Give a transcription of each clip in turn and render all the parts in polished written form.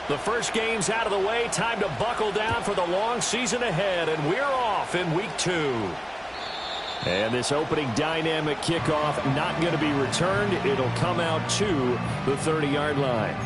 The first game's out of the way. Time to buckle down for the long season ahead, and we're off in week 2. And this opening dynamic kickoff not going to be returned. It'll come out to the 30-yard line.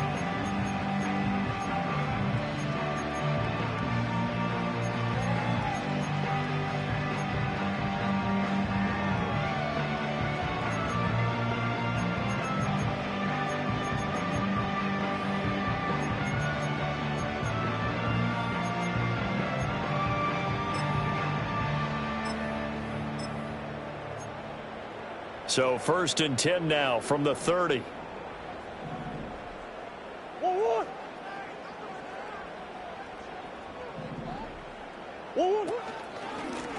So 1st and 10 now from the 30.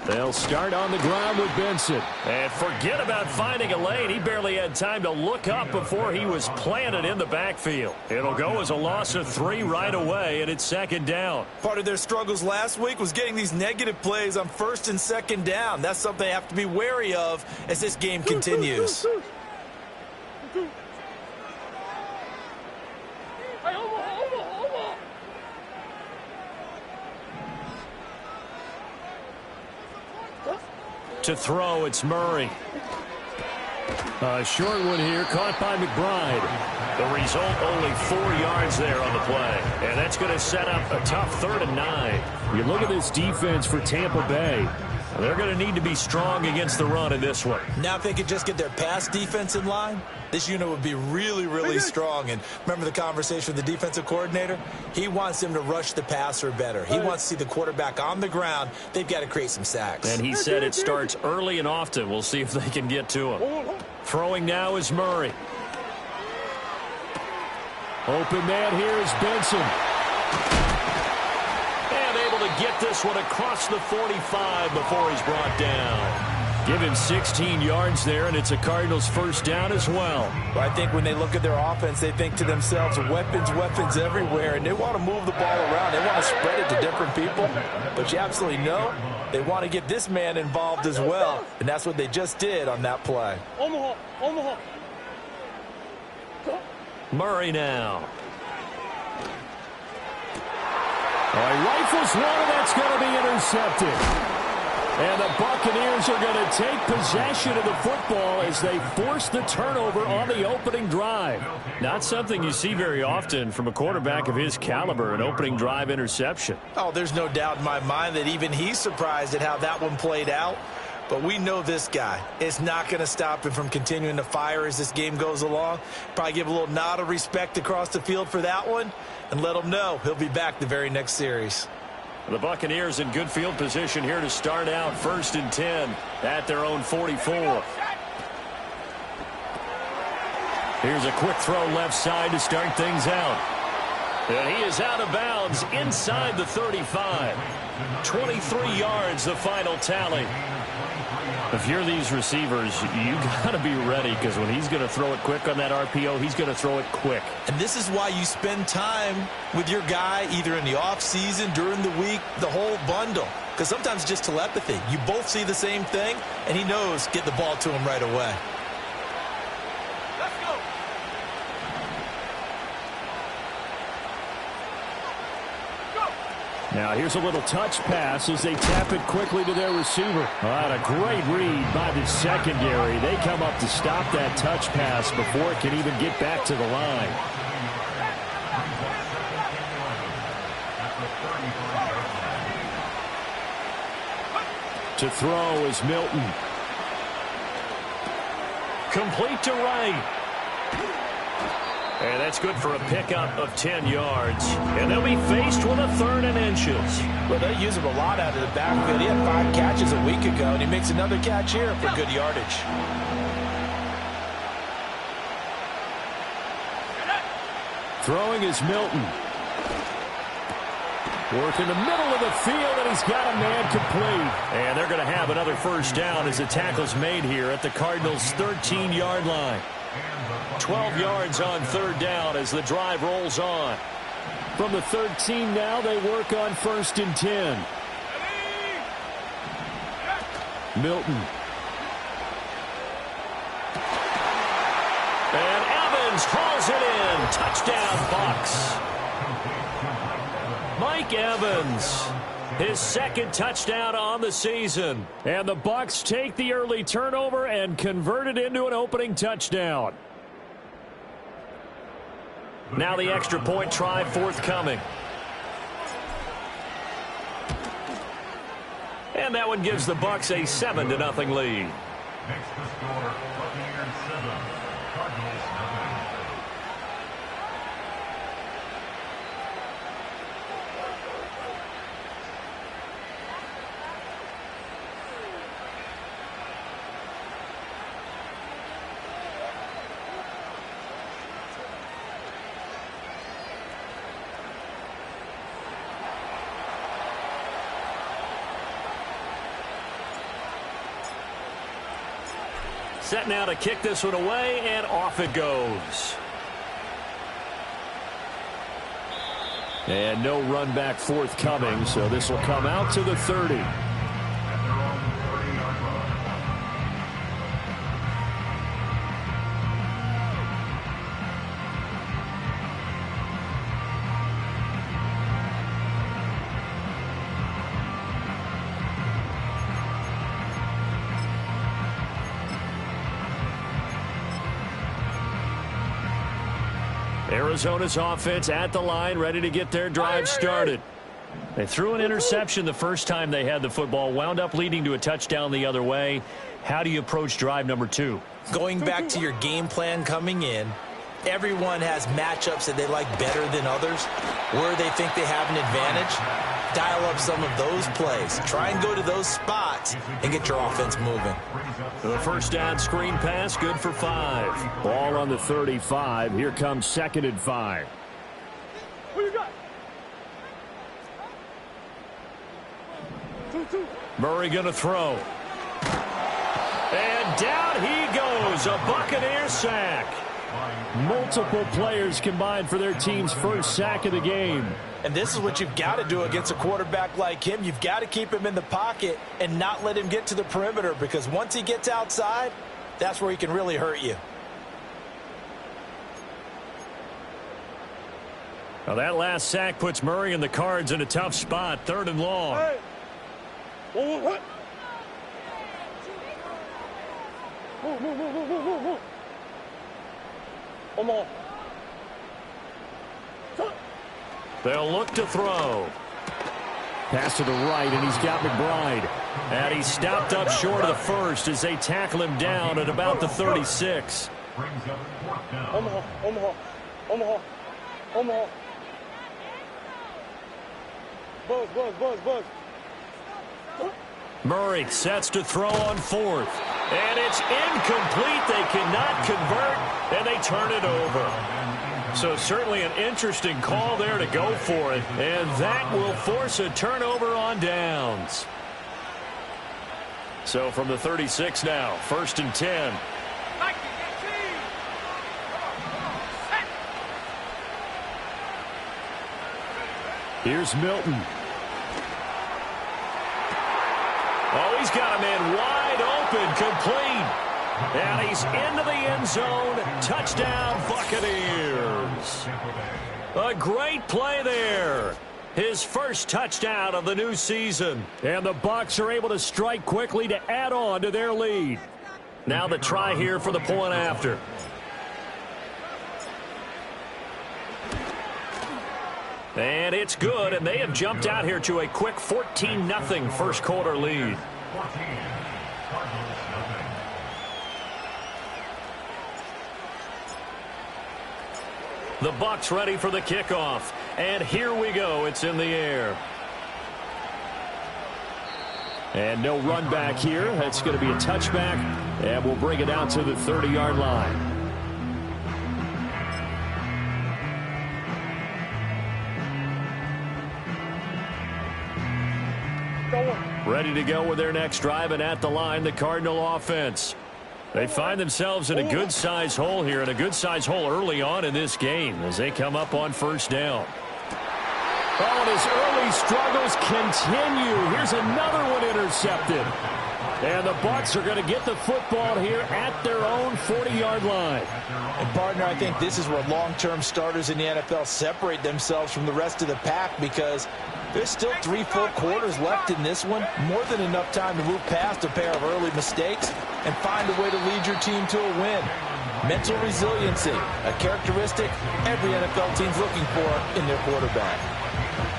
They'll start on the ground with Benson. And forget about finding a lane. He barely had time to look up before he was planted in the backfield. It'll go as a loss of 3 right away, and it's 2nd down. Part of their struggles last week was getting these negative plays on 1st and 2nd down. That's something they have to be wary of as this game continues. To throw, it's Murray. A short one here, caught by McBride. The result, only 4 yards there on the play. And that's going to set up a tough 3rd and 9. You look at this defense for Tampa Bay. They're going to need to be strong against the run in this one. Now if they could just get their pass defense in line, this unit would be really, really strong. And remember the conversation with the defensive coordinator? He wants them to rush the passer better. He wants to see the quarterback on the ground. They've got to create some sacks. And he said it starts early and often. We'll see if they can get to him. Throwing now is Murray. Open man here is Benson. And able to get this one across the 45 before he's brought down. Give him 16 yards there, and it's a Cardinals 1st down as well. I think when they look at their offense, they think to themselves, weapons, weapons everywhere, and they want to move the ball around. They want to spread it to different people. But you absolutely know they want to get this man involved as well, and that's what they just did on that play. Murray now. Rifles one, and that's going to be intercepted. And the Buccaneers are going to take possession of the football as they force the turnover on the opening drive. Not something you see very often from a quarterback of his caliber, an opening drive interception. Oh, there's no doubt in my mind that even he's surprised at how that one played out. But we know this guy is not going to stop him from continuing to fire as this game goes along. Probably give a little nod of respect across the field for that one and let him know he'll be back the very next series. The Buccaneers in good field position here to start out 1st and 10 at their own 44. Here's a quick throw left side to start things out. And he is out of bounds inside the 35. 23 yards the final tally. If you're these receivers, you got to be ready because when he's going to throw it quick on that RPO, he's going to throw it quick. And this is why you spend time with your guy either in the offseason, during the week, the whole bundle. Because sometimes it's just telepathy. You both see the same thing, and he knows get the ball to him right away. Now here's a little touch pass as they tap it quickly to their receiver. A great read by the secondary. They come up to stop that touch pass before it can even get back to the line. To throw is Milton. Complete to right. And that's good for a pickup of 10 yards. And they'll be faced with a 3rd and inches. Well, they use him a lot out of the backfield. He had 5 catches a week ago, and he makes another catch here for good yardage. Throwing is Milton. Work in the middle of the field, and he's got a man complete. And they're going to have another 1st down as the tackle's made here at the Cardinals' 13-yard line. 12 yards on 3rd down as the drive rolls on. From the 13 now, they work on 1st and 10. Milton. And Evans hauls it in. Touchdown, Bucs. Evans. His second touchdown on the season. And the Bucs take the early turnover and convert it into an opening touchdown. Now the extra point try forthcoming. And that one gives the Bucs a 7-0 lead. Next to score, Buccaneers 7, Cardinals 0. Set now to kick this one away, and off it goes. And no run back forthcoming, so this will come out to the 30. Arizona's offense at the line, ready to get their drive started. They threw an interception the first time they had the football, wound up leading to a touchdown the other way. How do you approach drive number 2? Going back to your game plan coming in, everyone has matchups that they like better than others, where they think they have an advantage. Dial up some of those plays. Try and go to those spots and get your offense moving. The first down screen pass, good for 5. Ball on the 35. Here comes 2nd and 5. Murray going to throw. And down he goes. A Buccaneer sack. Multiple players combined for their team's first sack of the game. And this is what you've got to do against a quarterback like him. You've got to keep him in the pocket and not let him get to the perimeter, because once he gets outside, that's where he can really hurt you. Now that last sack puts Murray and the Cards in a tough spot, 3rd and long. Hey. They'll look to throw. Pass to the right, and he's got McBride. And he's stopped up short of the first as they tackle him down at about the 36. Omaha. Buzz. Murray sets to throw on 4th. And it's incomplete. They cannot convert, and they turn it over. So certainly an interesting call there to go for it. And that will force a turnover on downs. So from the 36 now, 1st and 10. Here's Milton. Oh, he's got a man wide open, complete. And he's into the end zone. Touchdown, Buccaneers. A great play there. His first touchdown of the new season. And the Bucs are able to strike quickly to add on to their lead. Now the try here for the point after. And it's good, and they have jumped out here to a quick 14-0 first quarter lead. The Bucs ready for the kickoff. And here we go. It's in the air. And no run back here. That's going to be a touchback. And we'll bring it out to the 30-yard line. Ready to go with their next drive, and at the line, the Cardinal offense. They find themselves in a good-sized hole here, and a good-sized hole early on in this game as they come up on 1st down. Oh, and his early struggles continue. Here's another one intercepted. And the Bucs are going to get the football here at their own 40-yard line. And, partner, I think this is where long-term starters in the NFL separate themselves from the rest of the pack, because There's still 3 full quarters left in this one. More than enough time to move past a pair of early mistakes and find a way to lead your team to a win. Mental resiliency, a characteristic every NFL team's looking for in their quarterback.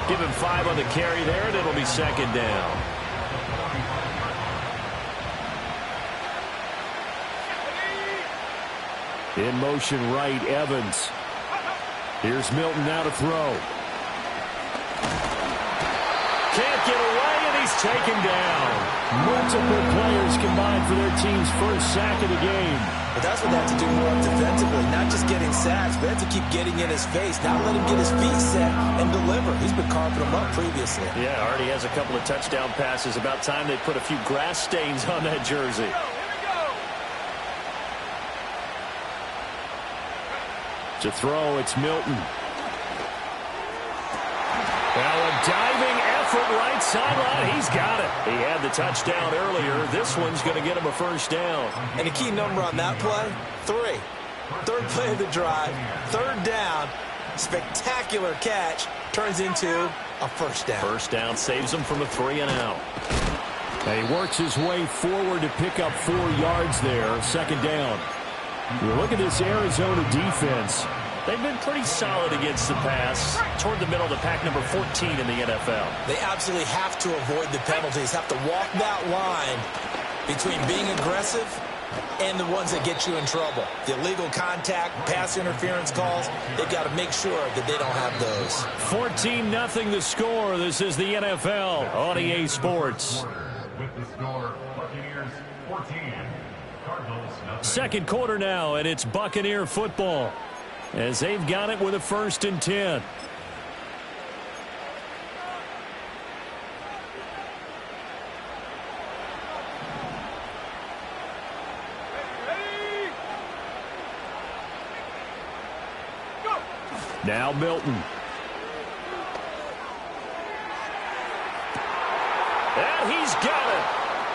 Give him 5 on the carry there, and it'll be second down. In motion right, Evans. Here's Milton now to throw. Can't get away, and he's taken down. Multiple players combined for their team's first sack of the game. But that's what they have to do more defensively, not just getting sacks, but have to keep getting in his face, not let him get his feet set and deliver. He's been carving them up previously. Yeah, already has a couple of touchdown passes. About time they put a few grass stains on that jersey. To throw, it's Milton. Now a diving effort right sideline. He's got it. He had the touchdown earlier. This one's going to get him a first down. And a key number on that play, 3. Third play of the drive, third down, spectacular catch, turns into a first down. First down saves him from a 3 and out. And he works his way forward to pick up 4 yards there. Second down. You look at this Arizona defense. They've been pretty solid against the pass. Toward the middle of the pack, number 14 in the NFL. They absolutely have to avoid the penalties, have to walk that line between being aggressive and the ones that get you in trouble. The illegal contact, pass interference calls, they've got to make sure that they don't have those. 14-0 the score. This is the NFL on EA Sports. With the score, Buccaneers 14, Cardinals nothing. Second quarter now, and it's Buccaneer football as they've got it with a 1st and 10. Now Milton. And he's got it.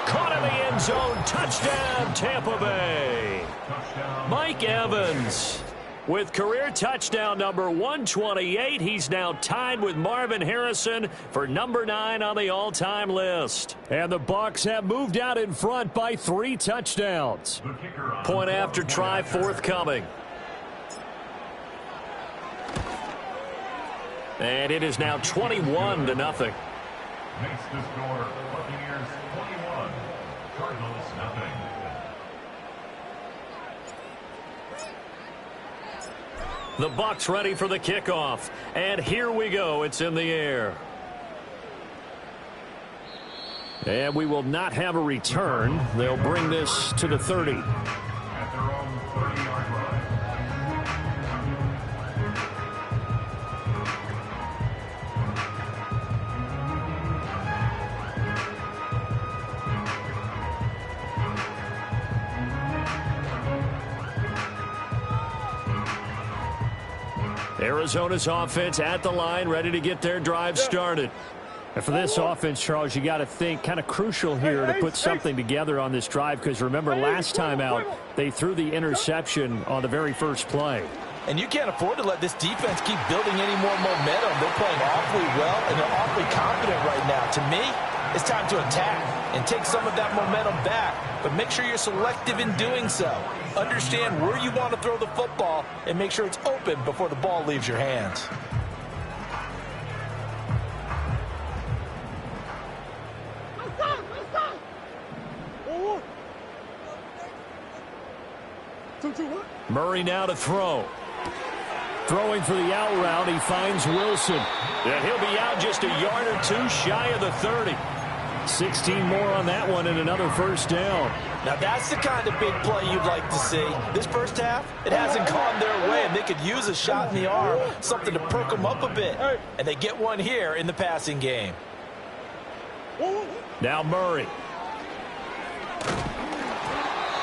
Caught in the end zone. Touchdown, Tampa Bay. Mike Evans with career touchdown number 128. He's now tied with Marvin Harrison for number 9 on the all-time list. And the Bucs have moved out in front by 3 touchdowns. Point after try forthcoming. And it is now 21-0. Makes the score, Buccaneers 21, Cardinals nothing. The Bucs ready for the kickoff. And here we go. It's in the air. And we will not have a return. They'll bring this to the 30. At their own 30-yard line. Arizona's offense at the line, ready to get their drive started. And for this offense, Charles, you got to think kind of crucial here to put something together on this drive, because remember last time out they threw the interception on the very first play. And you can't afford to let this defense keep building any more momentum. They're playing awfully well, and they're awfully confident right now. To me, it's time to attack and take some of that momentum back. But make sure you're selective in doing so. Understand where you want to throw the football and make sure it's open before the ball leaves your hands. Murray now to throw. Throwing for the out route, he finds Wilson. And he'll be out just a yard or 2 shy of the 30. 16 more on that one and another first down. Now that's the kind of big play you'd like to see. This first half, it hasn't gone their way, and they could use a shot in the arm, something to perk them up a bit. And they get one here in the passing game. Now Murray.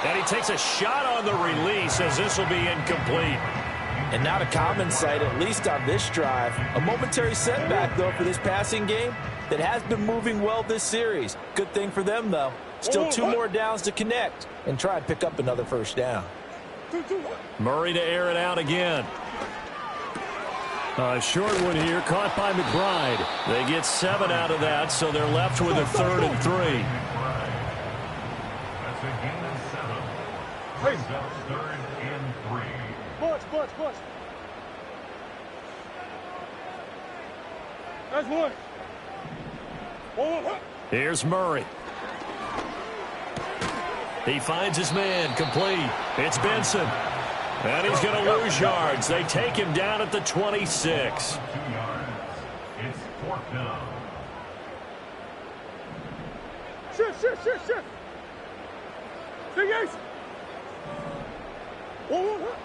And he takes a shot on the release as this will be incomplete. And not a common sight, at least on this drive. A momentary setback, though, for this passing game that has been moving well this series. Good thing for them, though. Still 2 more downs to connect and try and pick up another first down. Murray to air it out again. A short one here, caught by McBride. They get 7 out of that, so they're left with a 3rd and 3. That's a gain of 7. Brings up 3rd and 3. Push. That's one. Here's Murray. He finds his man, complete. It's Benson. And he's going to lose yards. They take him down at the 26. 2 yards. It's 4th down. Shift. Big Ace.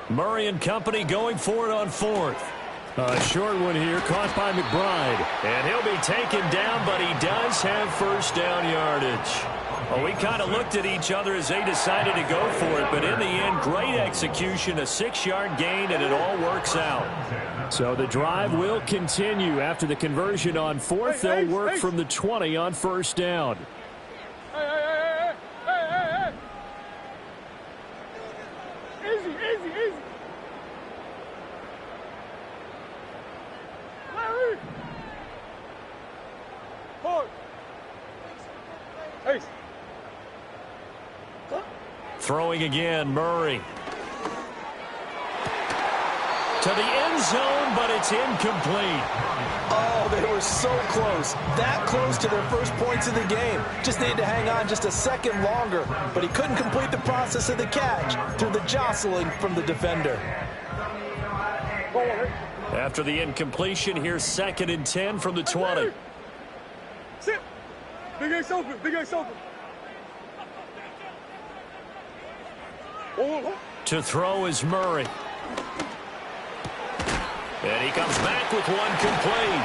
Murray and company going for it on 4th. A short one here, caught by McBride. And he'll be taken down, but he does have first down yardage. Well, we kind of looked at each other as they decided to go for it, but in the end, great execution, a 6-yard gain, and it all works out. So the drive will continue after the conversion on 4th. They'll work from the 20 on first down. Hey. Easy. Larry. Hold. Ace. Throwing again, Murray. To the end zone, but it's incomplete. Oh, they were so close. That close to their first points of the game. Just needed to hang on just a second longer, but he couldn't complete the process of the catch through the jostling from the defender. After the incompletion, here's 2nd and 10 from the 20. Sit. Big Ace open. To throw is Murray. And he comes back with one complete.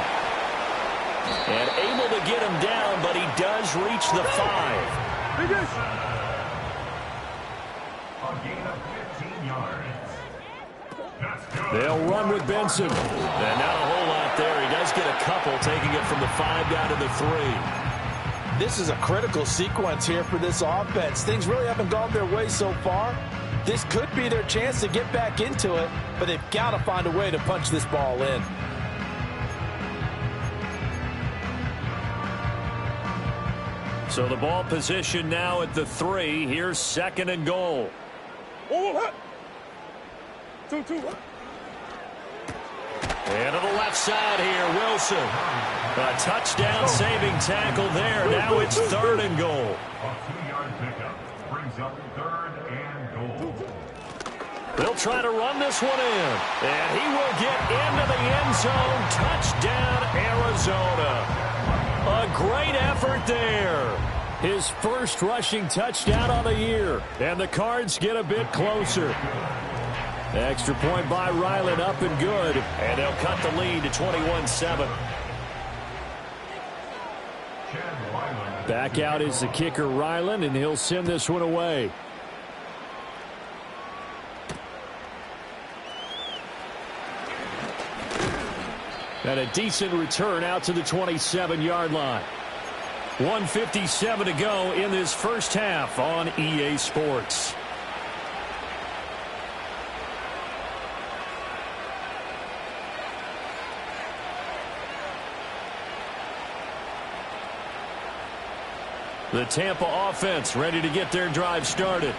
And able to get him down, but he does reach the 5. Big Ace. A gain of 15 yards. That's good. They'll run with Benson. And not a whole lot there. He does get a couple, taking it from the 5 down to the 3. This is a critical sequence here for this offense. Things really haven't gone their way so far. This could be their chance to get back into it, but they've got to find a way to punch this ball in. So the ball position now at the 3. Here's 2nd and goal. 2. And to the left side here, Wilson. A touchdown-saving tackle there. Now it's 3rd and goal. A 2-yard pickup brings up 3rd and goal. They'll try to run this one in. And he will get into the end zone. Touchdown, Arizona. A great effort there. His first rushing touchdown on the year. And the Cards get a bit closer. Extra point by Ryland, up and good. And they'll cut the lead to 21-7. Back out is the kicker, Ryland, and he'll send this one away. And a decent return out to the 27-yard line. 1:57 to go in this first half on EA Sports. The Tampa offense ready to get their drive started.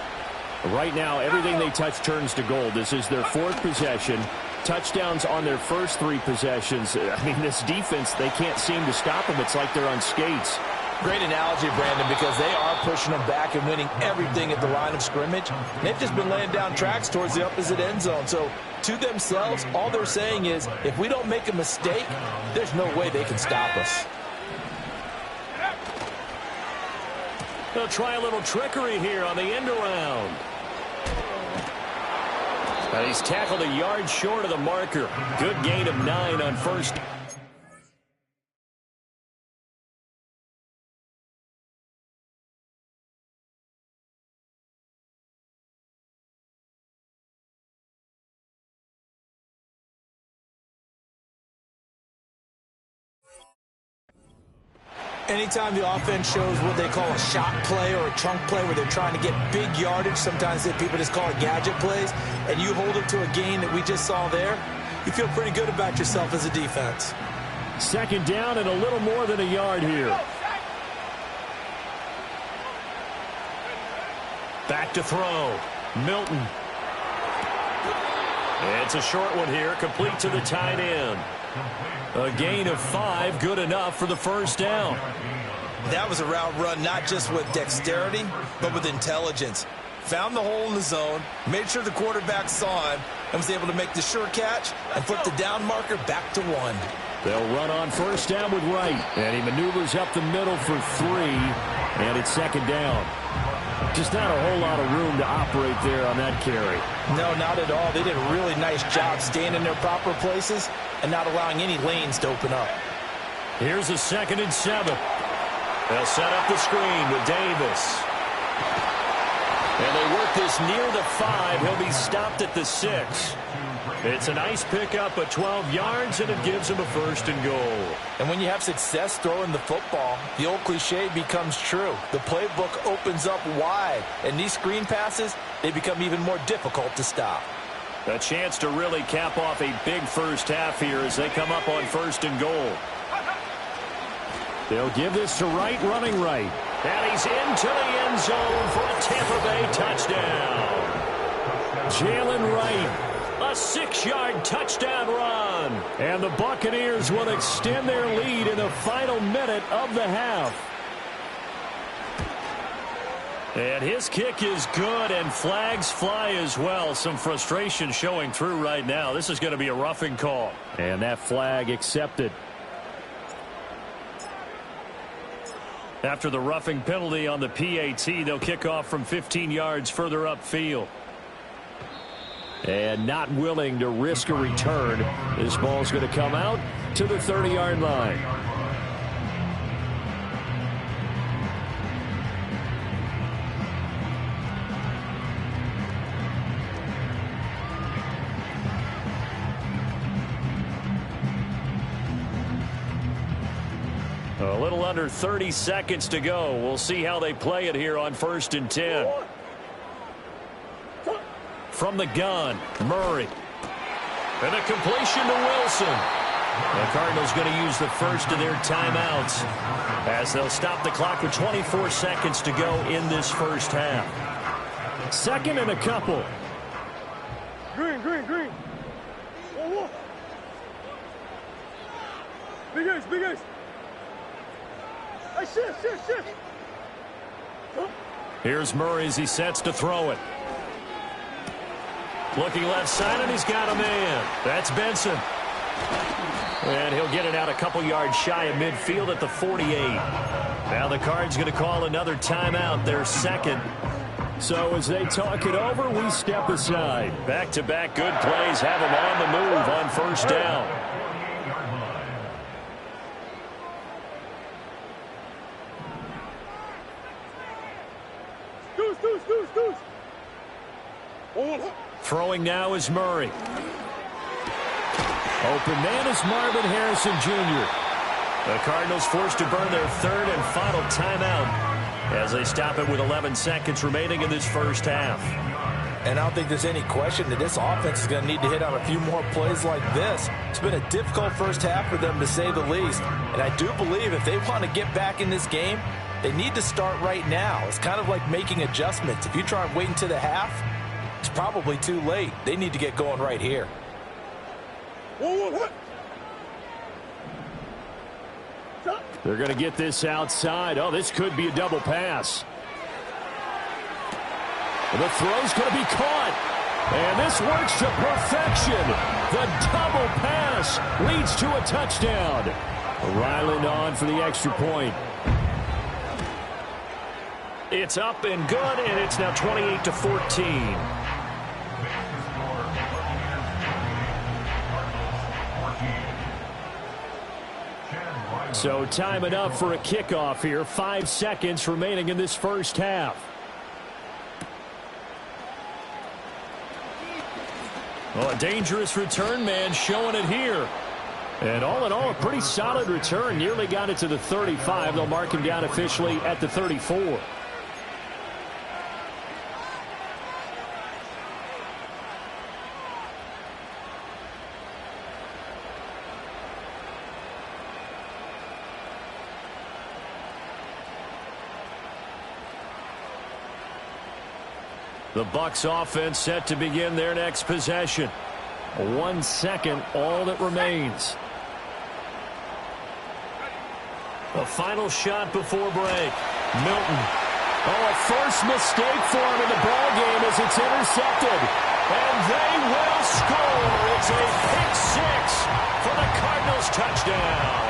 Right now, everything they touch turns to gold. This is their 4th possession. Touchdowns on their first 3 possessions. I mean, this defense, they can't seem to stop them. It's like they're on skates. Great analogy, Brandon, because they are pushing them back and winning everything at the line of scrimmage. They've just been laying down tracks towards the opposite end zone. So, to themselves, all they're saying is, if we don't make a mistake, there's no way they can stop us. They'll try a little trickery here on the end around. And he's tackled a yard short of the marker. Good gain of 9 on first. Anytime the offense shows what they call a shot play or a chunk play where they're trying to get big yardage, sometimes people just call it gadget plays, and you hold it to a gain that we just saw there, You feel pretty good about yourself as a defense. Second down and a little more than a yard here. Back to throw. Milton. It's a short one here, complete to the tight end. A gain of 5, good enough for the first down. That was a route run not just with dexterity, but with intelligence. Found the hole in the zone, made sure the quarterback saw him, and was able to make the sure catch and flip the down marker back to 1. They'll run on first down with Wright. And he maneuvers up the middle for 3. And it's second down. Just not a whole lot of room to operate there on that carry. No, not at all. They did a really nice job staying in their proper places and not allowing any lanes to open up. Here's a 2nd and 7. They'll set up the screen with Davis. And they work this near the 5. He'll be stopped at the 6. It's a nice pickup of 12 yards, and it gives him a 1st and goal. And when you have success throwing the football, the old cliche becomes true. The playbook opens up wide, and these screen passes, they become even more difficult to stop. A chance to really cap off a big first half here as they come up on 1st and goal. They'll give this to Wright, running right. And he's into the end zone for a Tampa Bay touchdown. Jalen Wright, a 6-yard touchdown run. And the Buccaneers will extend their lead in the final minute of the half. And his kick is good, and flags fly as well. Some frustration showing through right now. This is going to be a roughing call. And that flag accepted. After the roughing penalty on the PAT, they'll kick off from 15 yards further upfield. And not willing to risk a return, this ball's going to come out to the 30-yard line. A little under 30 seconds to go. We'll see how they play it here on 1st and 10. From the gun, Murray. And a completion to Wilson. The Cardinals going to use the first of their timeouts as they'll stop the clock with 24 seconds to go in this first half. 2nd and a couple. Green, green, green. 1-1. Big ace, big ace. Hey, shift. Here's Murray as he sets to throw it. Looking left side, and he's got a man. That's Benson. And he'll get it out a couple yards shy of midfield at the 48. Now the Cards going to call another timeout, their 2nd. So as they talk it over, we step aside. Back-to-back good plays have them on the move on 1st down. Deuce. 1-1. Throwing now is Murray. Open man is Marvin Harrison Jr. The Cardinals forced to burn their 3rd and final timeout as they stop it with 11 seconds remaining in this first half. And I don't think there's any question that this offense is going to need to hit on a few more plays like this. It's been a difficult first half for them, to say the least. And I do believe if they want to get back in this game, they need to start right now. It's kind of like making adjustments. If you try and wait until the half, it's probably too late. They need to get going right here. 1-1. They're going to get this outside. Oh, this could be a double pass. The throw's going to be caught. And this works to perfection. The double pass leads to a touchdown. Ryland on for the extra point. It's up and good, and it's now 28-14. So time enough for a kickoff here. 5 seconds remaining in this first half. Well, a dangerous return man showing it here. And all in all, a pretty solid return. Nearly got it to the 35. They'll mark him down officially at the 34. The Bucs offense set to begin their next possession. 1 second, all that remains. A final shot before break. Milton. Oh, a first mistake for him in the ball game as it's intercepted. And they will score. It's a pick six for the Cardinals touchdown.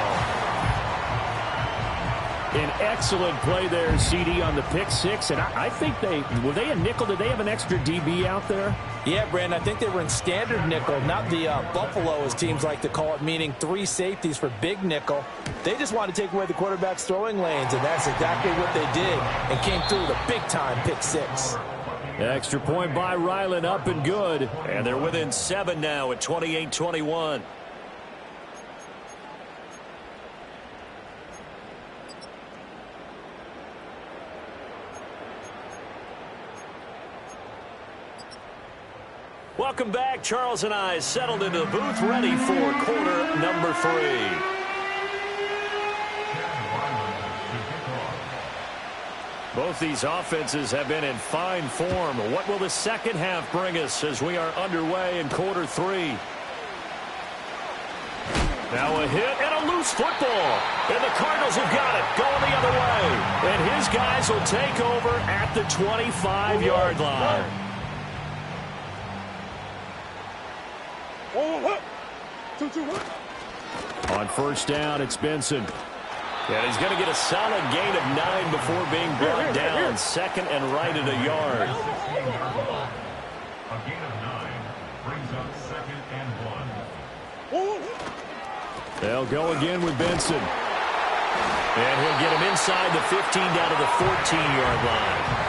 An excellent play there, CD, on the pick six. And I think were they a nickel? Did they have an extra DB out there? Yeah, Brandon, I think they were in standard nickel, not the Buffalo, as teams like to call it, meaning 3 safeties for big nickel. They just wanted to take away the quarterback's throwing lanes, and that's exactly what they did, and came through with a big-time pick six. Extra point by Ryland, up and good. And they're within 7 now at 28-21. Welcome back. Charles and I settled into the booth, ready for quarter number 3. Both these offenses have been in fine form. What will the second half bring us as we are underway in quarter 3? Now a hit and a loose football. And the Cardinals have got it, going the other way. And his guys will take over at the 25-yard line. On first down, it's Benson. And he's going to get a solid gain of 9 before being brought down. Second and right at a yard. A gain of 9 brings up 2nd and 1. They'll go again with Benson. And he'll get him inside the 15 down to the 14-yard line.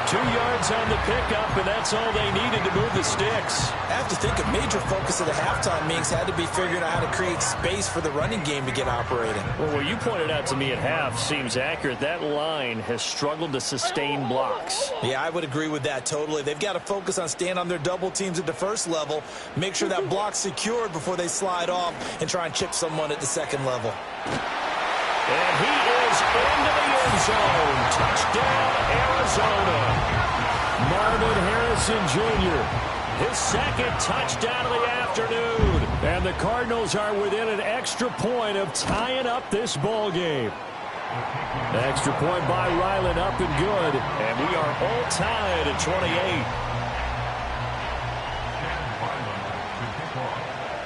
2 yards on the pickup, and that's all they needed to move the sticks. I have to think a major focus of the halftime meetings had to be figuring out how to create space for the running game to get operating. Well, what you pointed out to me at half seems accurate. That line has struggled to sustain blocks. Yeah, I would agree with that totally. They've got to focus on staying on their double teams at the first level, make sure that block's secured before they slide off and try and chip someone at the second level. And he is into the end zone. Touchdown, Arizona. Marvin Harrison Jr., his second touchdown of the afternoon. And the Cardinals are within an extra point of tying up this ball game. Extra point by Ryland, up and good. And we are all tied at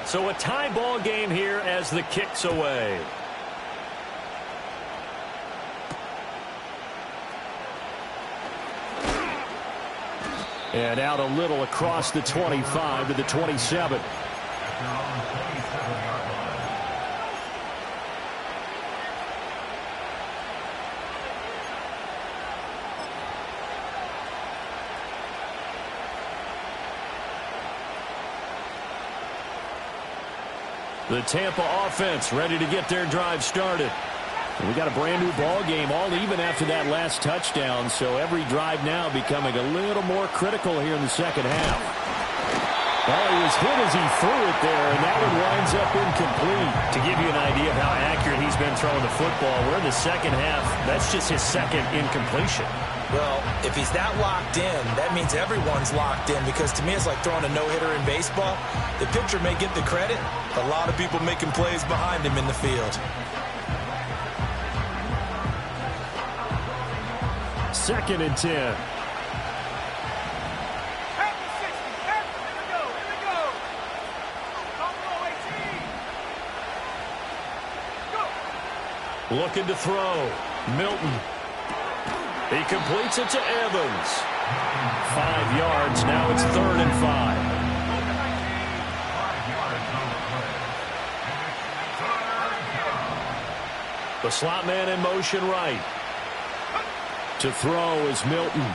28. So a tie ball game here as the kick's away. And out a little across the 25 to the 27. The Tampa offense ready to get their drive started. We got a brand new ball game, all even after that last touchdown, so every drive now becoming a little more critical here in the second half. Well, he was hit as he threw it there, and that one winds up incomplete. To give you an idea of how accurate he's been throwing the football, we're in the second half. That's just his second incompletion. Well, if he's that locked in, that means everyone's locked in, because to me it's like throwing a no-hitter in baseball. The pitcher may get the credit, a lot of people making plays behind him in the field. 2nd and 10. Looking to throw. Milton. He completes it to Evans. 5 yards. Now it's 3rd and 5. The slot man in motion right. To throw is Milton.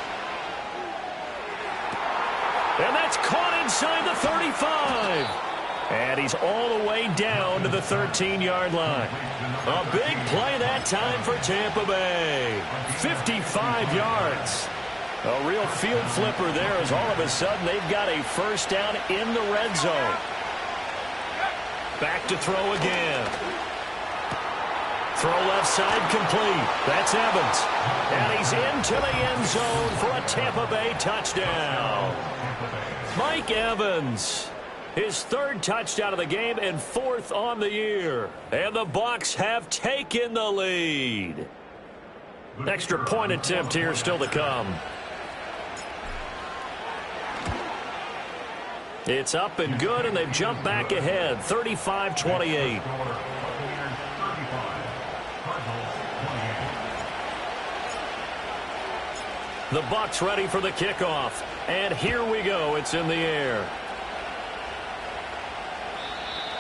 And that's caught inside the 35. And he's all the way down to the 13-yard line. A big play that time for Tampa Bay. 55 yards. A real field flipper there, as all of a sudden they've got a first down in the red zone. Back to throw again. Throw left side complete. That's Evans. And he's into the end zone for a Tampa Bay touchdown. Mike Evans, his third touchdown of the game and fourth on the year. And the Bucs have taken the lead. Extra point attempt here still to come. It's up and good, and they've jumped back ahead, 35-28. The Bucs ready for the kickoff. And here we go. It's in the air.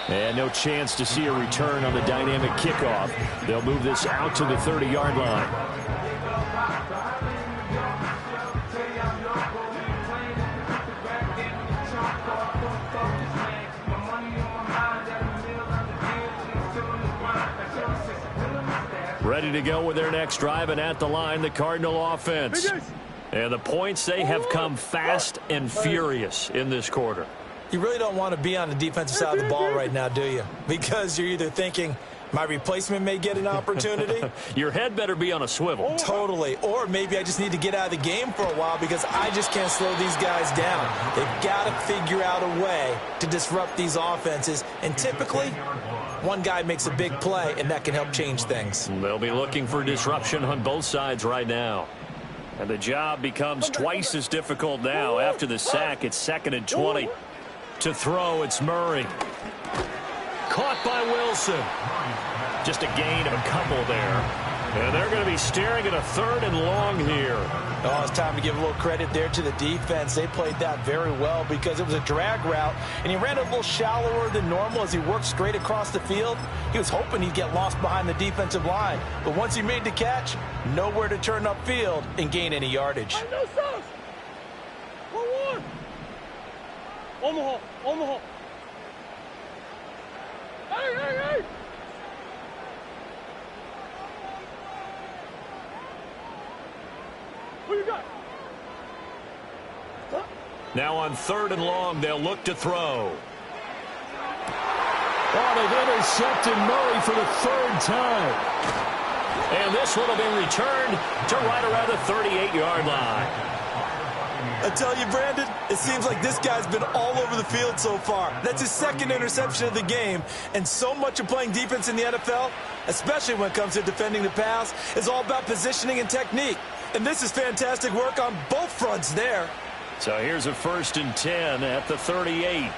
And no chance to see a return on the dynamic kickoff. They'll move this out to the 30-yard line. Ready to go with their next drive, and at the line, the Cardinal offense. And the points, they have come fast and furious in this quarter. You really don't want to be on the defensive side of the ball right now, do you? Because you're either thinking, my replacement may get an opportunity. Your head better be on a swivel. Totally. Or maybe I just need to get out of the game for a while because I just can't slow these guys down. They've got to figure out a way to disrupt these offenses. And typically, one guy makes a big play, and that can help change things. They'll be looking for disruption on both sides right now. And the job becomes twice as difficult now. After the sack, it's 2nd and 20. To throw, it's Murray. Caught by Wilson. Just a gain of a couple there. And they're going to be staring at a 3rd and long here. Oh, it's time to give a little credit there to the defense. They played that very well because it was a drag route, and he ran a little shallower than normal as he worked straight across the field. He was hoping he'd get lost behind the defensive line. But once he made the catch, nowhere to turn upfield and gain any yardage. No sauce. 1-1. Omaha. Omaha. Hey, hey, hey. Who you got? Now on 3rd and long, they'll look to throw. Oh, they've intercepted Murray for the 3rd time. And this one will be returned to right around the 38-yard line. I tell you, Brandon, it seems like this guy's been all over the field so far. That's his 2nd interception of the game. And so much of playing defense in the NFL, especially when it comes to defending the pass, is all about positioning and technique. And this is fantastic work on both fronts there. So here's a 1st and 10 at the 38.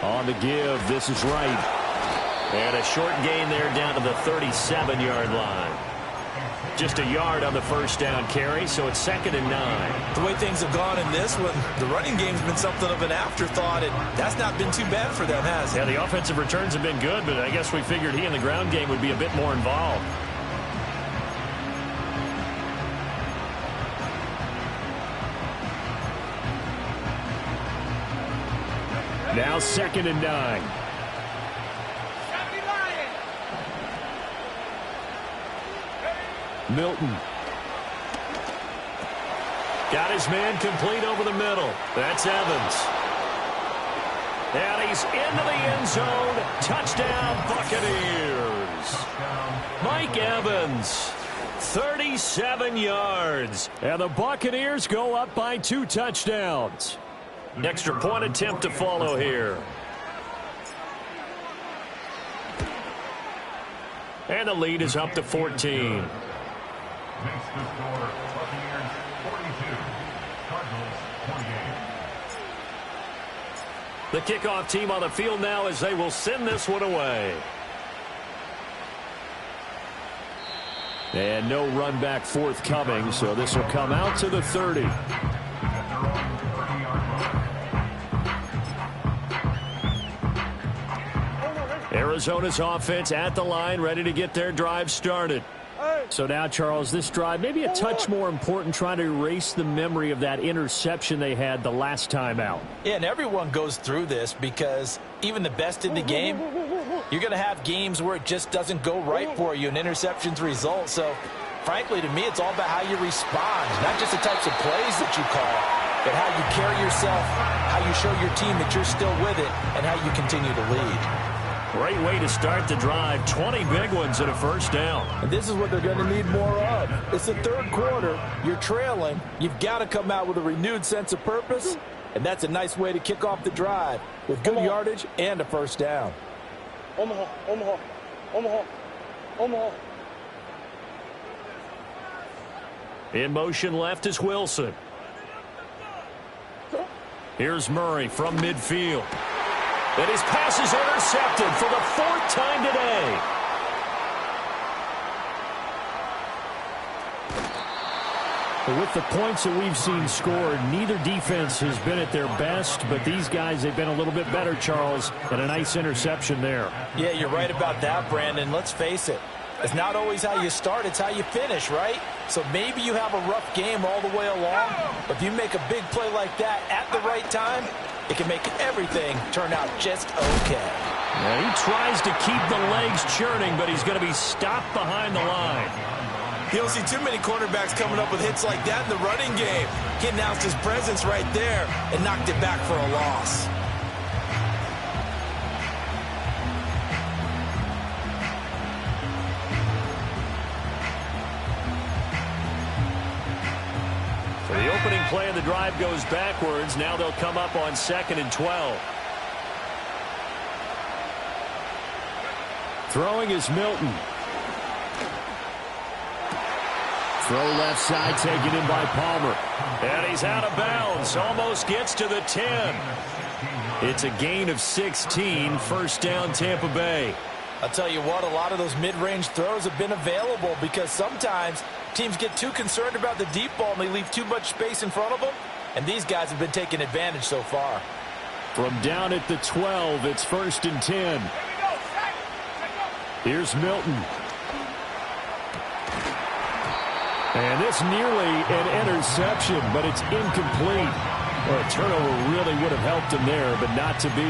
On the give, this is right. And a short gain there down to the 37-yard line. Just a yard on the 1st down carry, so it's 2nd and 9. The way things have gone in this one, the running game's been something of an afterthought, and that's not been too bad for them, has it? Yeah, the offensive returns have been good, but I guess we figured he in the ground game would be a bit more involved. Now 2nd and 9. Milton. Got his man complete over the middle. That's Evans. And he's into the end zone. Touchdown, Buccaneers. Mike Evans, 37 yards. And the Buccaneers go up by 2 touchdowns. Extra point attempt to follow here. And the lead is up to 14. Makes the score Buccaneers 42, Cardinals 28. The kickoff team on the field now as they will send this one away. And no run back forthcoming, so this will come out to the 30. Arizona's offense at the line, ready to get their drive started. So now, Charles, this drive maybe a touch more important, trying to erase the memory of that interception they had the last time out. Yeah, and everyone goes through this because even the best in the game, you're going to have games where it just doesn't go right for you, and interceptions result. So, frankly, to me, it's all about how you respond, not just the types of plays that you call, but how you carry yourself, how you show your team that you're still with it, and how you continue to lead. Great way to start the drive. 20 big ones and a first down. And this is what they're going to need more of. It's the third quarter. You're trailing. You've got to come out with a renewed sense of purpose. And that's a nice way to kick off the drive with good yardage and a first down. Omaha, Omaha, Omaha, Omaha. In motion left is Wilson. Here's Murray from midfield. And his pass is intercepted for the fourth time today. With the points that we've seen scored, neither defense has been at their best, but these guys, they've been a little bit better, Charles, and a nice interception there. Yeah, you're right about that, Brandon. Let's face it. It's not always how you start, it's how you finish, right? So maybe you have a rough game all the way along, but if you make a big play like that at the right time, it can make everything turn out just okay. Now he tries to keep the legs churning, but he's going to be stopped behind the line. You don't see too many quarterbacks coming up with hits like that in the running game. He announced his presence right there and knocked it back for a loss. So the opening play of the drive goes backwards. Now they'll come up on 2nd and 12. Throwing is Milton. Throw left side, taken in by Palmer. And he's out of bounds. Almost gets to the 10. It's a gain of 16. First down, Tampa Bay. I'll tell you what, a lot of those mid-range throws have been available because sometimes teams get too concerned about the deep ball and they leave too much space in front of them. And these guys have been taking advantage so far. From down at the 12, it's 1st and 10. Here's Milton. And this nearly an interception, but it's incomplete. Well, a turnover really would have helped him there, but not to be.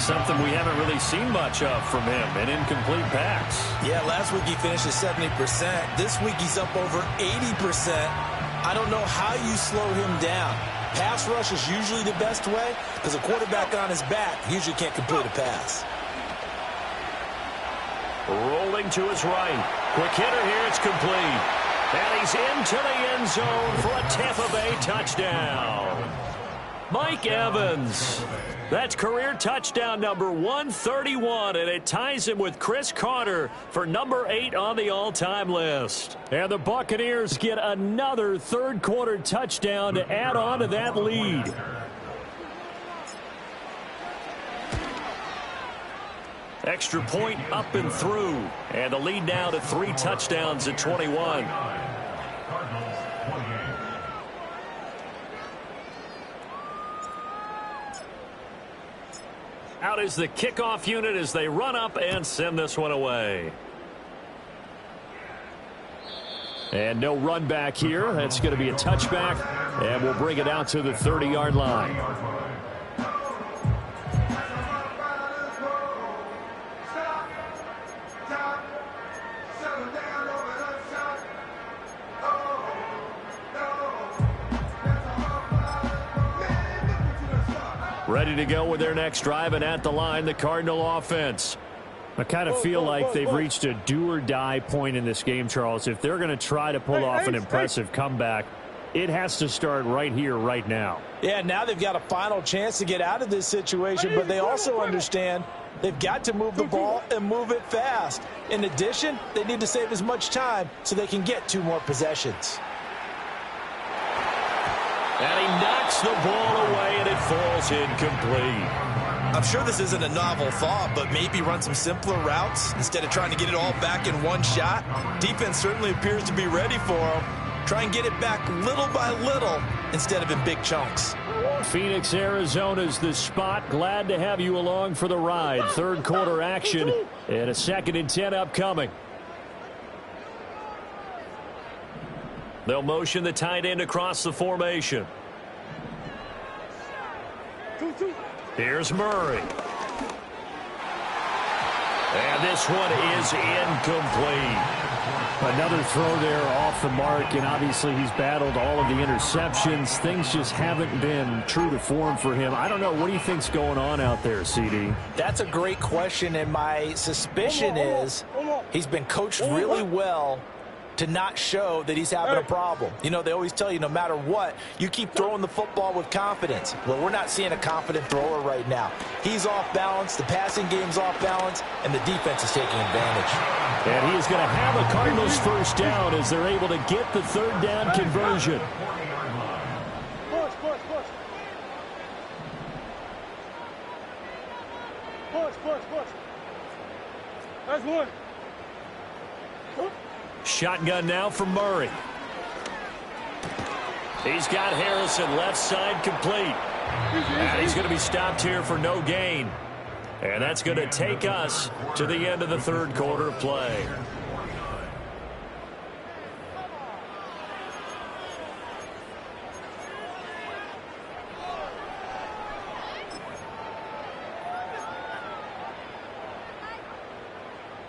Something we haven't really seen much of from him, an incomplete pass. Yeah, last week he finished at 70%. This week he's up over 80%. I don't know how you slow him down. Pass rush is usually the best way because a quarterback on his back usually can't complete a pass. Rolling to his right. Quick hitter here, it's complete. And he's into the end zone for a Tampa Bay touchdown. Mike Evans. That's career touchdown number 131, and it ties him with Chris Carter for number 8 on the all-time list. And the Buccaneers get another third-quarter touchdown to add on to that lead. Extra point up and through. And the lead now to 3 touchdowns at 21. Out is the kickoff unit as they run up and send this one away. And no run back here. That's going to be a touchback. And we'll bring it out to the 30-yard line. Ready to go with their next drive, and at the line, the Cardinal offense. I kind of feel like they've reached a do-or-die point in this game, Charles. If they're going to try to pull off an impressive comeback, it has to start right here, right now. Yeah, now they've got a final chance to get out of this situation, but they also understand they've got to move the ball and move it fast. In addition, they need to save as much time so they can get 2 more possessions. And he knocks the ball away, and it falls incomplete. I'm sure this isn't a novel thought, but maybe run some simpler routes instead of trying to get it all back in one shot. Defense certainly appears to be ready for them. Try and get it back little by little instead of in big chunks. Phoenix, Arizona's the spot. Glad to have you along for the ride. Third quarter action and a 2nd and 10 upcoming. They'll motion the tight end across the formation. Here's Murray. And this one is incomplete. Another throw there off the mark, and obviously he's battled all of the interceptions. Things just haven't been true to form for him. I don't know. What do you think's going on out there, CD? That's a great question, and my suspicion is he's been coached really well to not show that he's having a problem. You know, they always tell you no matter what, you keep throwing the football with confidence. Well, we're not seeing a confident thrower right now. He's off balance, the passing game's off balance, and the defense is taking advantage. And he is going to have a Cardinals first down as they're able to get the third down conversion. Push, push, push. Push, push, push. That's one. Shotgun now for Murray. He's got Harrison left side complete. And he's going to be stopped here for no gain. And that's going to take us to the end of the third quarter of play.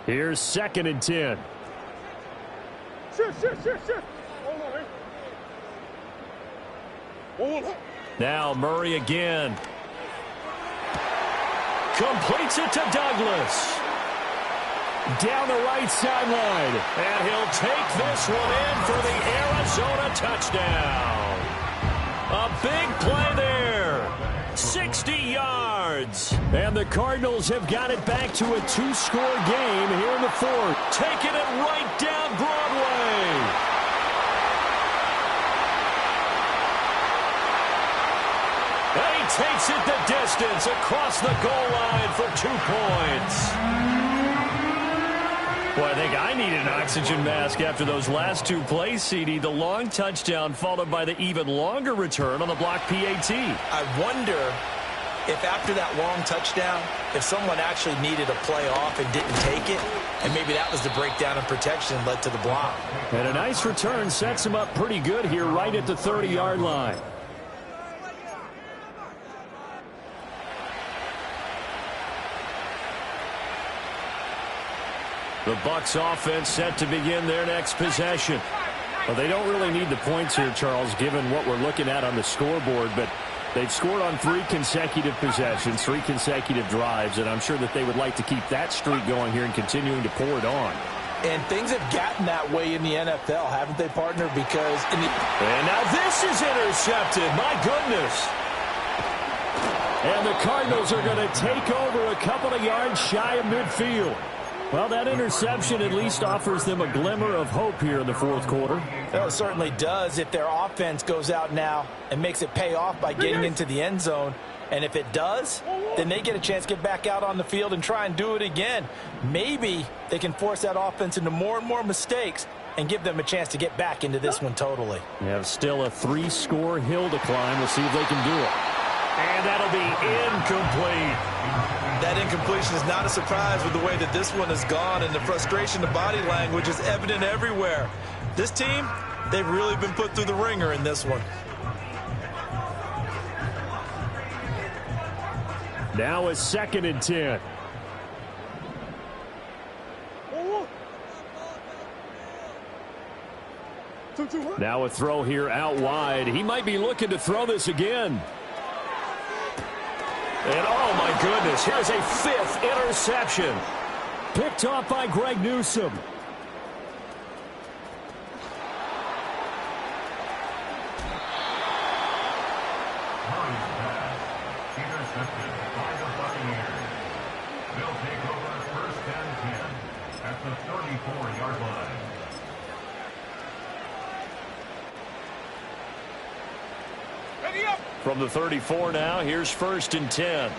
Here's 2nd and 10. Shift. Hold on. Now Murray again. Completes it to Douglas. Down the right sideline. And he'll take this one in for the Arizona touchdown. A big play there. 60 yards. And the Cardinals have got it back to a 2-score game here in the fourth. Taking it right down Broadway. And he takes it the distance across the goal line for 2 points. Well, I think I need an oxygen mask after those last 2 plays, CD. The long touchdown followed by the even longer return on the block PAT. I wonder if after that long touchdown, if someone actually needed a play off and didn't take it, and maybe that was the breakdown in protection that led to the block. And a nice return sets him up pretty good here right at the 30-yard line. The Bucs offense set to begin their next possession. Well, they don't really need the points here, Charles, given what we're looking at on the scoreboard, but they've scored on 3 consecutive possessions, 3 consecutive drives, and I'm sure that they would like to keep that streak going here and continuing to pour it on. And things have gotten that way in the NFL, haven't they, partner? Because in the... And now this is intercepted. My goodness. And the Cardinals are going to take over a couple of yards shy of midfield. Well, that interception at least offers them a glimmer of hope here in the fourth quarter. Well, it certainly does if their offense goes out now and makes it pay off by getting into the end zone. And if it does, then they get a chance to get back out on the field and try and do it again. Maybe they can force that offense into more and more mistakes and give them a chance to get back into this one totally. They have still a 3-score hill to climb. We'll see if they can do it. And that'll be incomplete. That incompletion is not a surprise with the way that this one has gone, and the frustration, the body language is evident everywhere. This team, they've really been put through the ringer in this one. Now a 2nd and 10. Now a throw here out wide. He might be looking to throw this again. And oh my goodness, here's a 5th interception. Picked off by Greg Newsome. Murray's pass intercepted by the Buccaneers. They'll take over 1st and 10 at the 34-yard line. From the 34 now, here's 1st and 10.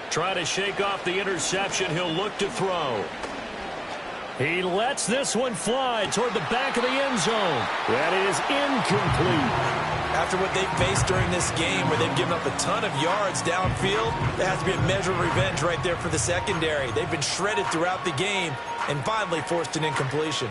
Trying to shake off the interception. He'll look to throw. He lets this one fly toward the back of the end zone. That is incomplete. After what they've faced during this game where they've given up a ton of yards downfield, there has to be a measure of revenge right there for the secondary. They've been shredded throughout the game and finally forced an incompletion.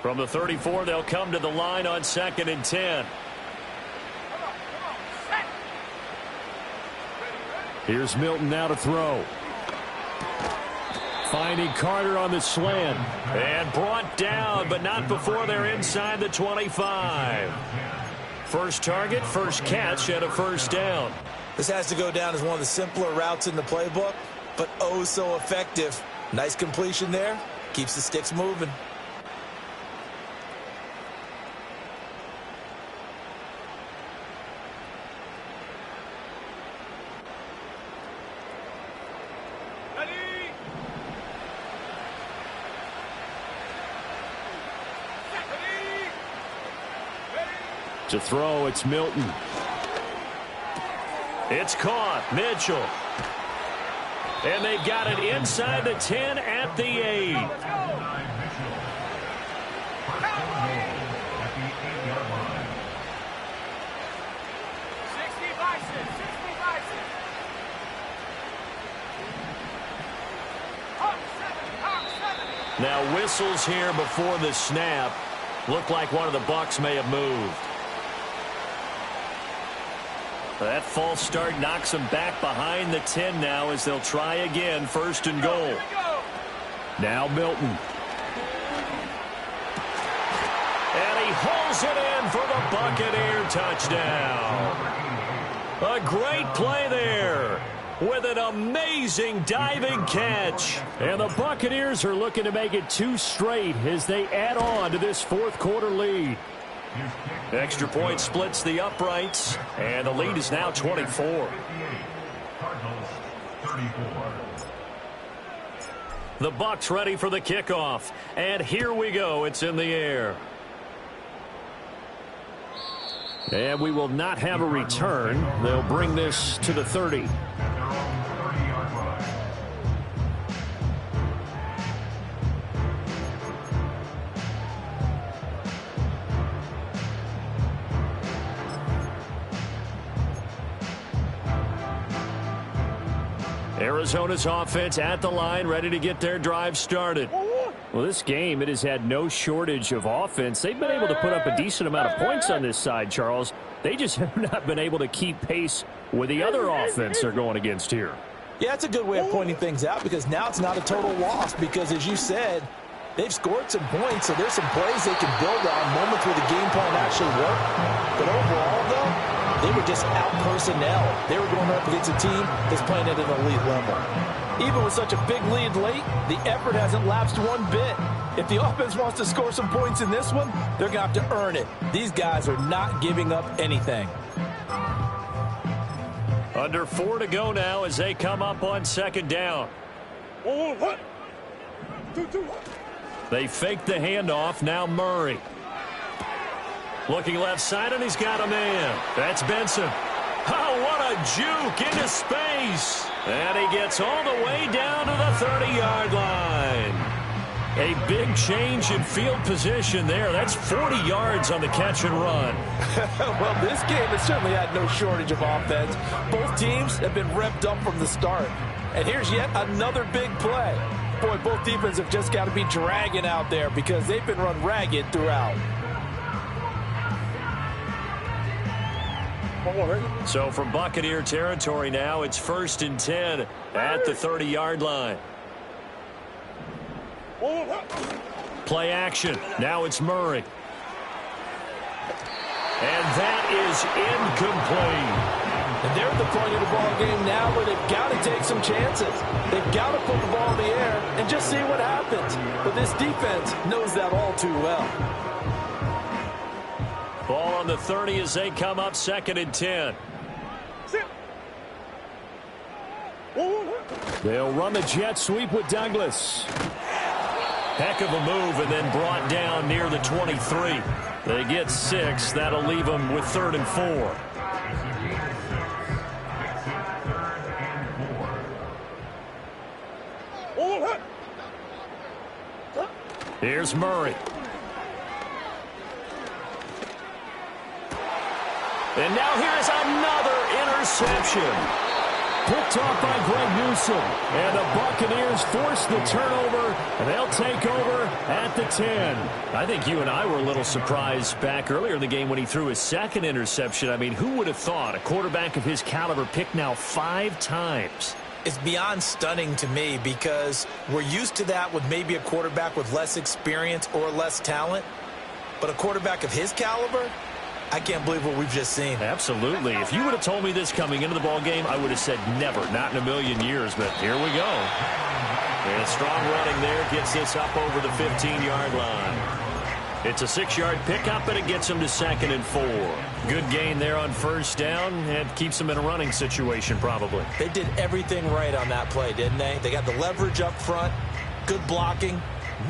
From the 34, they'll come to the line on 2nd and 10. Here's Milton now to throw. Finding Carter on the slant. And brought down, but not before they're inside the 25. First target, first catch, and a first down. This has to go down as one of the simpler routes in the playbook, but oh so effective. Nice completion there. Keeps the sticks moving. To throw, it's Milton. It's caught. Mitchell. And they've got it inside the 10 at the 8. Now whistles here before the snap. Looked like one of the Bucs may have moved. That false start knocks them back behind the 10 now as they'll try again, 1st and goal. Now Milton. And he holds it in for the Buccaneer touchdown. A great play there with an amazing diving catch. And the Buccaneers are looking to make it 2 straight as they add on to this 4th quarter lead. Extra point splits the uprights, and the lead is now 24. The Bucs ready for the kickoff, and here we go. It's in the air. And we will not have a return. They'll bring this to the 30. Arizona's offense at the line, ready to get their drive started. Well, this game, it has had no shortage of offense. They've been able to put up a decent amount of points on this side, Charles. They just have not been able to keep pace with the other offense they're going against here. Yeah, it's a good way of pointing things out because now it's not a total loss because, as you said, they've scored some points, so there's some plays they can build on, moments where the game plan actually worked. But overall, though, they were just out-personnel. They were going up against a team that's playing at an elite level. Even with such a big lead late, the effort hasn't lapsed one bit. If the offense wants to score some points in this one, they're going to have to earn it. These guys are not giving up anything. Under 4 to go now as they come up on 2nd down. They fake the handoff. Now Murray. Looking left side, and he's got a man. That's Benson. Oh, what a juke into space. And he gets all the way down to the 30-yard line. A big change in field position there. That's 40 yards on the catch and run. Well, this game has certainly had no shortage of offense. Both teams have been revved up from the start. And here's yet another big play. Boy, both defenses have just got to be dragging out there because they've been run ragged throughout. So from Buccaneer territory now, it's 1st and 10 at the 30-yard line. Play action. Now it's Murray. And that is incomplete. And they're at the point of the ball game now where they've got to take some chances. They've got to put the ball in the air and just see what happens. But this defense knows that all too well. Ball on the 30 as they come up 2nd and 10. They'll run the jet sweep with Douglas. Heck of a move and then brought down near the 23. They get 6. That'll leave them with 3rd and 4. Here's Murray. And now here's another interception. Picked off by Greg Newsome. And the Buccaneers force the turnover, and they'll take over at the 10. I think you and I were a little surprised back earlier in the game when he threw his second interception. I mean, who would have thought a quarterback of his caliber picked now 5 times? It's beyond stunning to me because we're used to that with maybe a quarterback with less experience or less talent. But a quarterback of his caliber, I can't believe what we've just seen. Absolutely. If you would have told me this coming into the ball game, I would have said never, not in a million years. But here we go. And strong running there gets us up over the 15-yard line. It's a 6-yard pickup, and it gets him to 2nd and 4. Good gain there on first down, and keeps him in a running situation probably. They did everything right on that play, didn't they? They got the leverage up front, good blocking,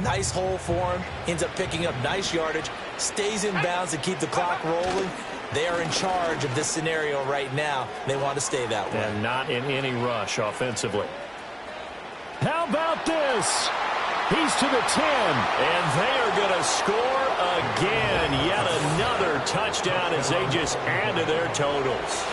nice hole for him, ends up picking up nice yardage, stays in bounds to keep the clock rolling. They are in charge of this scenario right now. They want to stay that way. And not in any rush offensively. How about this? He's to the 10. And they are going to score again. Yet another touchdown as they just add to their totals.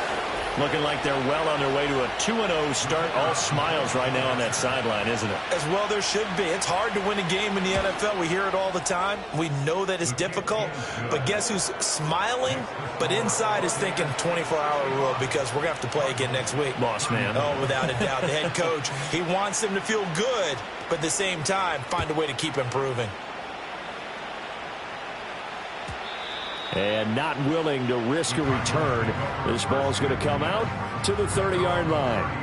Looking like they're well on their way to a 2-0 start. All smiles right now on that sideline, isn't it? As well there should be. It's hard to win a game in the NFL. We hear it all the time. We know that it's difficult. But guess who's smiling? But inside is thinking 24-hour rule because we're going to have to play again next week. Boss man. Oh, without a doubt. The head coach, he wants them to feel good, but at the same time, find a way to keep improving. And not willing to risk a return. This ball's going to come out to the 30-yard line.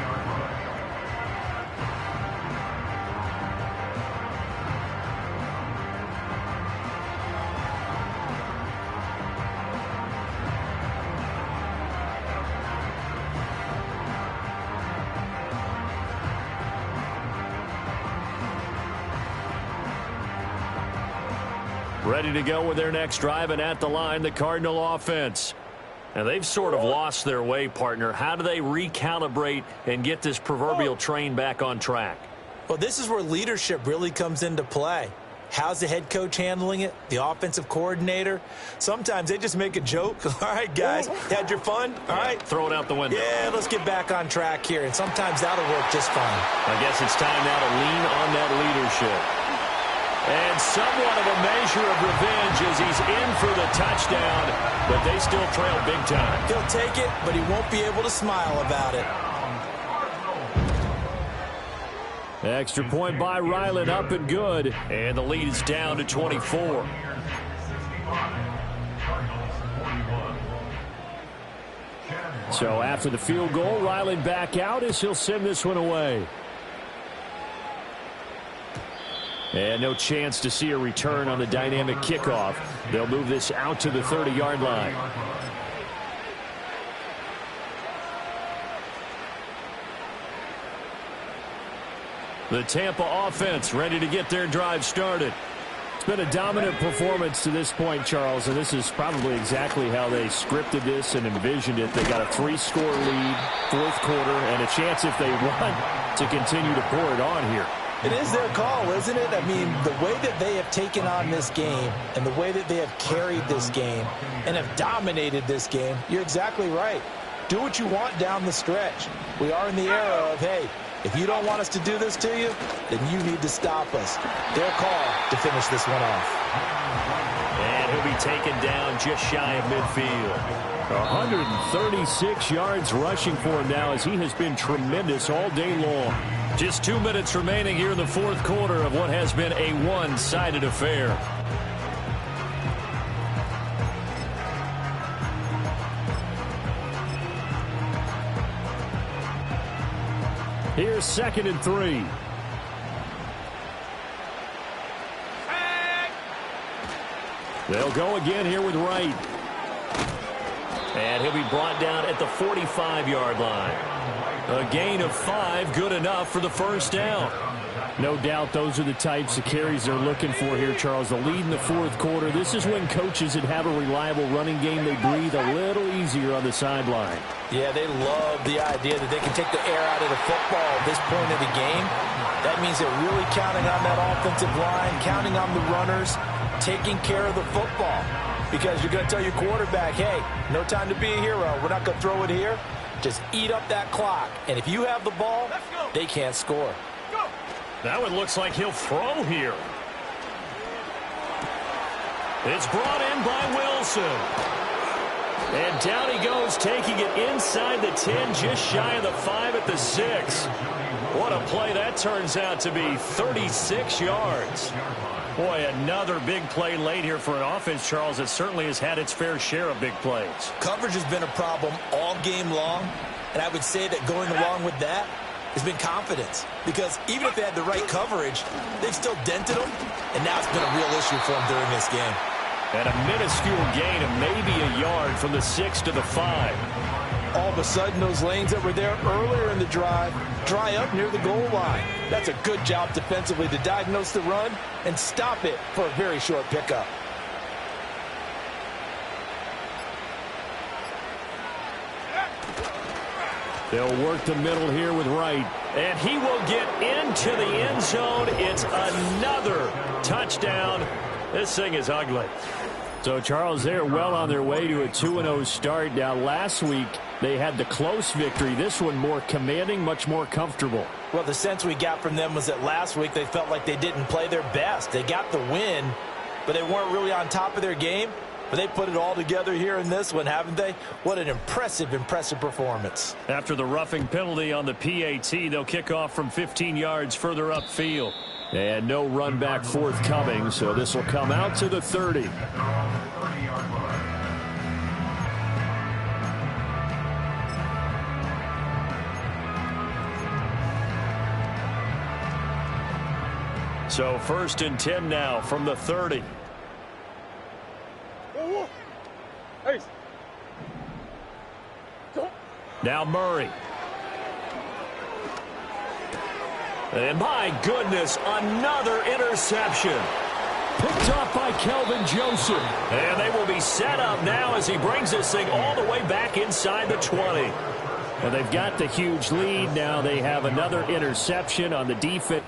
Ready to go with their next drive, and at the line, the Cardinal offense. And they've sort of lost their way, partner. How do they recalibrate and get this proverbial train back on track? Well, this is where leadership really comes into play. How's the head coach handling it? The offensive coordinator? Sometimes they just make a joke. All right, guys, had your fun? All right. Throw it out the window. Yeah, let's get back on track here. And sometimes that'll work just fine. I guess it's time now to lean on that leadership. And somewhat of a measure of revenge as he's in for the touchdown, but they still trail big time. He'll take it, but he won't be able to smile about it. Extra point by Ryland, up and good. And the lead is down to 24. So after the field goal, Ryland back out as he'll send this one away. And no chance to see a return on the dynamic kickoff. They'll move this out to the 30-yard line. The Tampa offense ready to get their drive started. It's been a dominant performance to this point, Charles, and this is probably exactly how they scripted this and envisioned it. They got a 3-score lead, fourth quarter, and a chance if they want to continue to pour it on here. It is their call, isn't it? I mean, the way that they have taken on this game and the way that they have carried this game and have dominated this game, you're exactly right. Do what you want down the stretch. We are in the era of, hey, if you don't want us to do this to you, then you need to stop us. Their call to finish this one off. And he'll be taken down just shy of midfield. 136 yards rushing for him now as he has been tremendous all day long. Just 2 minutes remaining here in the fourth quarter of what has been a one-sided affair. Here's 2nd and 3. They'll go again here with Wright. And he'll be brought down at the 45-yard line. A gain of 5, good enough for the first down. No doubt those are the types of carries they're looking for here, Charles. The lead in the fourth quarter. This is when coaches that have a reliable running game, they breathe a little easier on the sideline. Yeah, they love the idea that they can take the air out of the football at this point of the game. That means they're really counting on that offensive line, counting on the runners, taking care of the football. Because you're going to tell your quarterback, hey, no time to be a hero. We're not going to throw it here. Just eat up that clock. And if you have the ball, they can't score. Now it looks like he'll throw here. It's brought in by Wilson. And down he goes, taking it inside the 10, just shy of the 5 at the 6. What a play that turns out to be, 36 yards. Boy, another big play late here for an offense, Charles, that certainly has had its fair share of big plays. Coverage has been a problem all game long, and I would say that going along with that has been confidence. Because even if they had the right coverage, they've still dented them, and now it's been a real issue for them during this game. And a minuscule gain of maybe a yard from the 6 to the 5. All of a sudden, those lanes that were there earlier in the drive dry up near the goal line. That's a good job defensively to diagnose the run and stop it for a very short pickup. They'll work the middle here with Wright. And he will get into the end zone. It's another touchdown. This thing is ugly. So, Charles, they are well on their way to a 2-0 start. Now, last week, they had the close victory. This one more commanding, much more comfortable. Well, the sense we got from them was that last week they felt like they didn't play their best. They got the win, but they weren't really on top of their game. But they put it all together here in this one, haven't they? What an impressive, impressive performance. After the roughing penalty on the PAT, they'll kick off from 15 yards further upfield. And no run back forthcoming, so this will come out to the 30. So 1st and 10 now from the 30. Now Murray. And my goodness, another interception. Picked off by Kelvin Joseph. And they will be set up now as he brings this thing all the way back inside the 20. Well, they've got the huge lead. Now they have another interception on the defense.